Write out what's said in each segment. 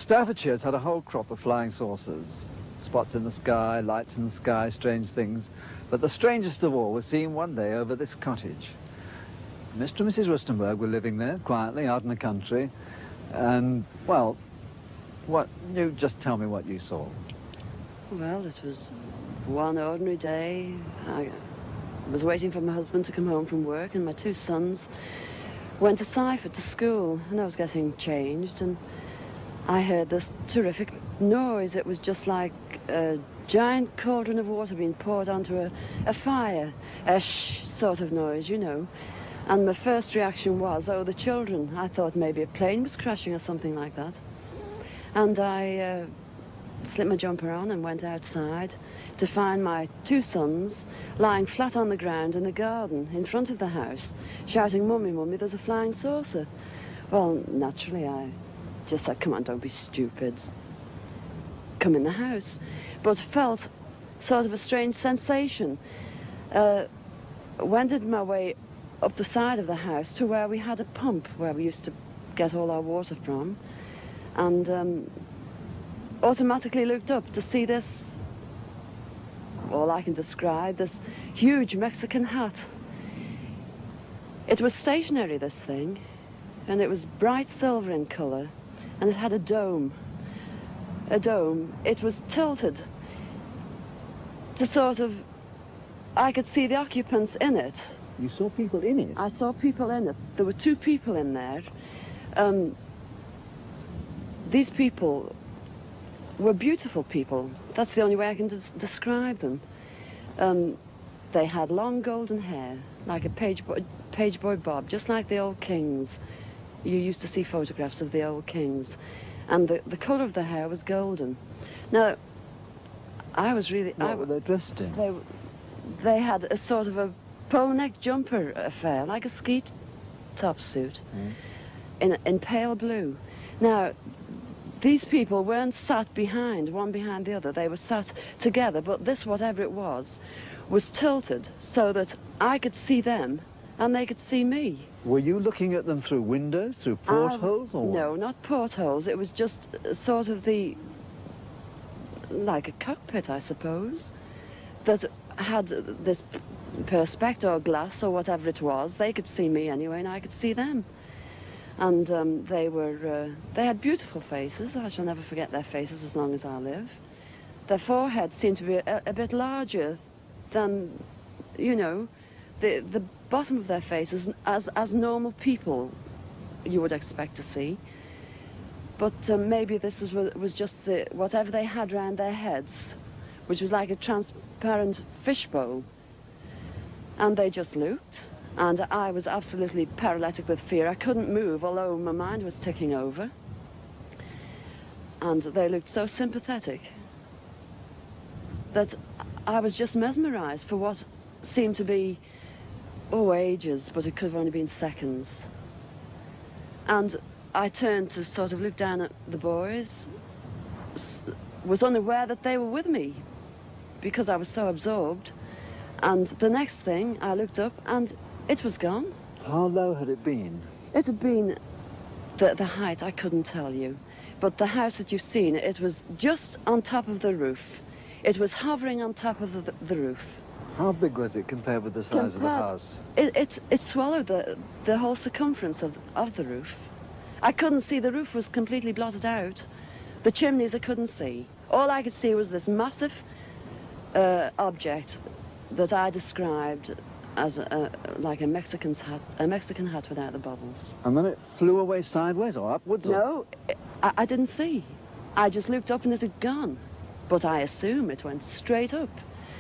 Staffordshire's had a whole crop of flying saucers. Spots in the sky, lights in the sky, strange things. But the strangest of all was seen one day over this cottage. Mr. and Mrs. Rustenberg were living there, quietly, out in the country. And, well, you just tell me what you saw. Well, it was one ordinary day. I was waiting for my husband to come home from work, and my two sons went to Seifert to school, and I was getting changed, and I heard this terrific noise. It was just like a giant cauldron of water being poured onto a fire, a shh sort of noise, you know. And my first reaction was, oh, the children. I thought maybe a plane was crashing or something like that. And I slipped my jumper on and went outside to find my two sons lying flat on the ground in the garden in front of the house, shouting, "Mummy, Mummy, there's a flying saucer." Well, naturally, I just said, "Come on, don't be stupid. Come in the house." But felt sort of a strange sensation. Wended my way up the side of the house to where we had a pump where we used to get all our water from, and automatically looked up to see this, all I can describe, this huge Mexican hat. It was stationary, this thing, and it was bright silver in colour, and it had a dome. A dome. It was tilted to sort of, I could see the occupants in it. You saw people in it? I saw people in it. There were two people in there. These people were beautiful people. That's the only way I can describe them. They had long golden hair, like a page boy bob, just like the old kings. You used to see photographs of the old kings. And the colour of the hair was golden. Now, I was really... What were they dressed in? They had a sort of a polo neck jumper affair, like a ski top suit, in pale blue. Now, these people weren't sat behind, one behind the other. They were sat together, but this, whatever it was tilted so that I could see them and they could see me. Were you looking at them through windows, through portholes, or what? No, not portholes. It was just sort of like a cockpit, I suppose, that had this perspex or glass or whatever it was. They could see me anyway, and I could see them. And they had beautiful faces. I shall never forget their faces as long as I live. Their foreheads seemed to be a bit larger than, you know, the bottom of their faces as normal people you would expect to see. But maybe this was just whatever they had round their heads, which was like a transparent fishbowl. And they just looked, and I was absolutely paralytic with fear. I couldn't move, although my mind was ticking over. And they looked so sympathetic that I was just mesmerized for what seemed to be, ages, but it could have only been seconds. And I turned to sort of look down at the boys, was unaware that they were with me because I was so absorbed. And the next thing, I looked up and it was gone. How low had it been? It had been, the height, I couldn't tell you. But the house that you've seen, it was just on top of the roof. It was hovering on top of the roof. How big was it compared with the size of the house? It swallowed the whole circumference of the roof. I couldn't see, the roof was completely blotted out. The chimneys I couldn't see. All I could see was this massive object that I described as like a Mexican hat without the bubbles. And then it flew away sideways or upwards? No, I didn't see. I just looked up and it had gone. But I assume it went straight up,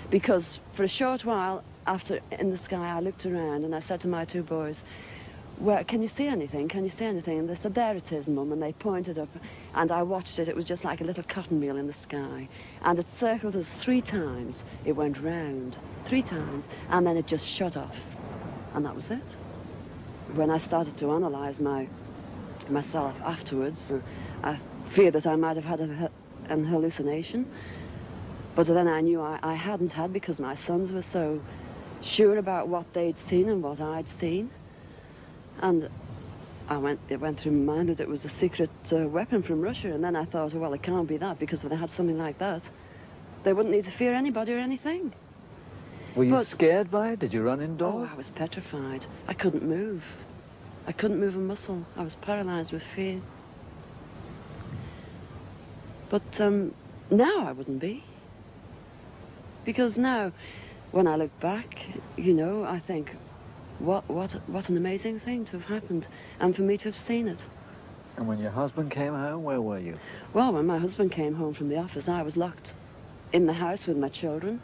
because for a short while after in the sky I looked around and I said to my two boys, "Where, can you see anything? Can you see anything?" And they said, "There it is, Mum," and they pointed up, and I watched it. It was just like a little cotton meal in the sky, and it circled us 3 times. It went round 3 times, and then it just shut off, and that was it. When I started to analyze myself afterwards, I feared that I might have had an hallucination, but then I knew I hadn't had, because my sons were so sure about what they'd seen and what I'd seen. And It went through my mind that it was a secret weapon from Russia, and then I thought, oh, well, it can't be that, because if they had something like that, they wouldn't need to fear anybody or anything. Were you scared by it? Did you run indoors? Oh, I was petrified. I couldn't move. I couldn't move a muscle. I was paralyzed with fear. But now I wouldn't be. Because now, when I look back, you know, I think, what an amazing thing to have happened, and for me to have seen it. And when your husband came home, where were you? Well, when my husband came home from the office, I was locked in the house with my children,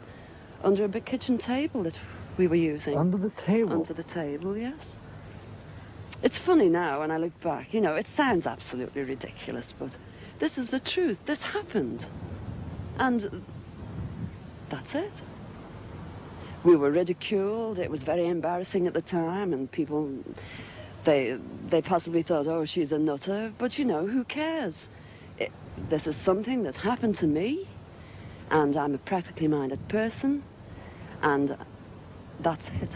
under a big kitchen table that we were using. Under the table? Under the table, yes. It's funny now when I look back, you know, it sounds absolutely ridiculous, but this is the truth. This happened. And that's it. We were ridiculed. It was very embarrassing at the time, and people, they possibly thought, oh, she's a nutter. But, you know, who cares? This is something that's happened to me, and I'm a practically minded person, and that's it.